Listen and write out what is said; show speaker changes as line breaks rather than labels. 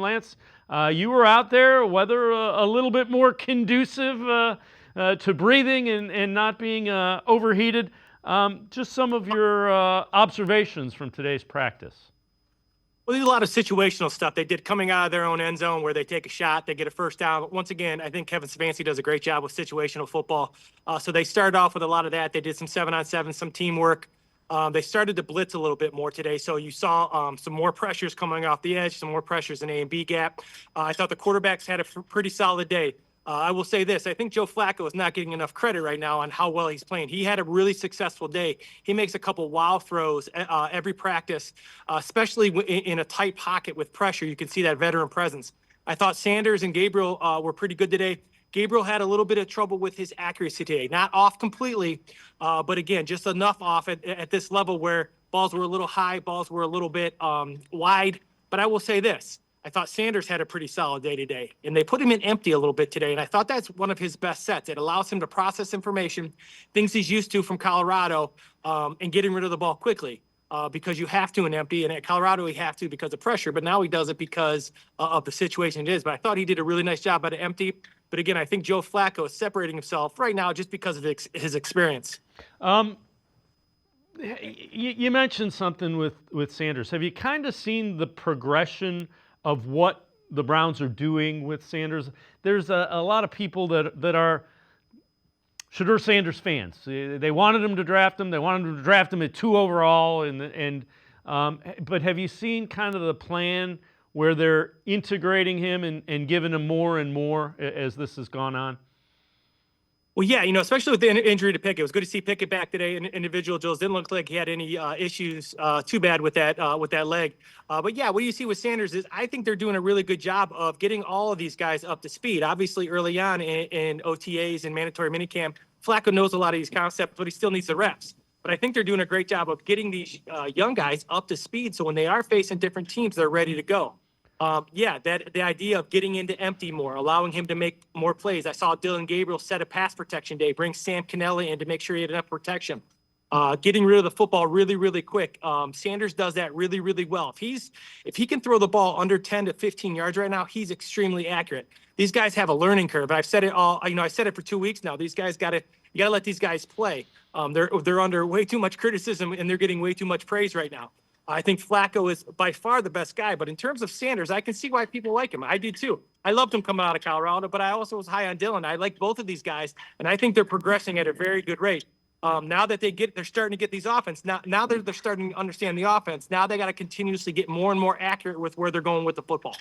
Lance, you were out there, weather a little bit more conducive to breathing and not being overheated. Just some of your observations from today's practice.
Well, there's a lot of situational stuff they did coming out of their own end zone where they take a shot, they get a first down. Once again, I think Kevin Stefanski does a great job with situational football. So they started off with a lot of that. They did some 7-on-7, some teamwork. They started to blitz a little bit more today. So you saw some more pressures coming off the edge, some more pressures in A and B gap. I thought the quarterbacks had a pretty solid day. I will say this. I think Joe Flacco is not getting enough credit right now on how well he's playing. He had a really successful day. He makes a couple wow throws every practice, especially in a tight pocket with pressure. You can see that veteran presence. I thought Sanders and Gabriel were pretty good today. Gabriel had a little bit of trouble with his accuracy today. Not off completely, but again, just enough off at this level where balls were a little high, balls were a little bit wide. But I will say this. I thought Sanders had a pretty solid day today, and they put him in empty a little bit today, and I thought that's one of his best sets. It allows him to process information, things he's used to from Colorado, and getting rid of the ball quickly because you have to in empty, and at Colorado he have to because of pressure, but now he does it because of the situation it is. But I thought he did a really nice job at empty. But again, I think Joe Flacco is separating himself right now just because of his experience.
You mentioned something with Sanders. Have you kind of seen the progression of what the Browns are doing with Sanders? There's a lot of people that are Shedeur Sanders fans. They wanted him to draft him. They wanted him to draft him at 2 overall. But have you seen kind of the plan where they're integrating him and giving him more and more as this has gone on?
Well, yeah, especially with the injury to Pickett, it was good to see Pickett back today. Individual Jones didn't look like he had any issues too bad with that leg. But yeah, what you see with Sanders is I think they're doing a really good job of getting all of these guys up to speed. Obviously, early on in OTAs and mandatory minicamp, Flacco knows a lot of these concepts, but he still needs the reps. But I think they're doing a great job of getting these young guys up to speed, so when they are facing different teams, they're ready to go. The idea of getting into empty more, allowing him to make more plays. I saw Dylan Gabriel set a pass protection day, bring Sam Cannella in to make sure he had enough protection. Getting rid of the football really, really quick. Sanders does that really, really well. If he can throw the ball under 10 to 15 yards right now, he's extremely accurate. These guys have a learning curve. I've said it all. I said it for 2 weeks now. These guys you gotta let these guys play. They're under way too much criticism and they're getting way too much praise right now. I think Flacco is by far the best guy, but in terms of Sanders, I can see why people like him. I do too. I loved him coming out of Colorado, but I also was high on Dylan. I like both of these guys, and I think they're progressing at a very good rate. Now that they're starting to get these offense. Now they're starting to understand the offense. Now they got to continuously get more and more accurate with where they're going with the football.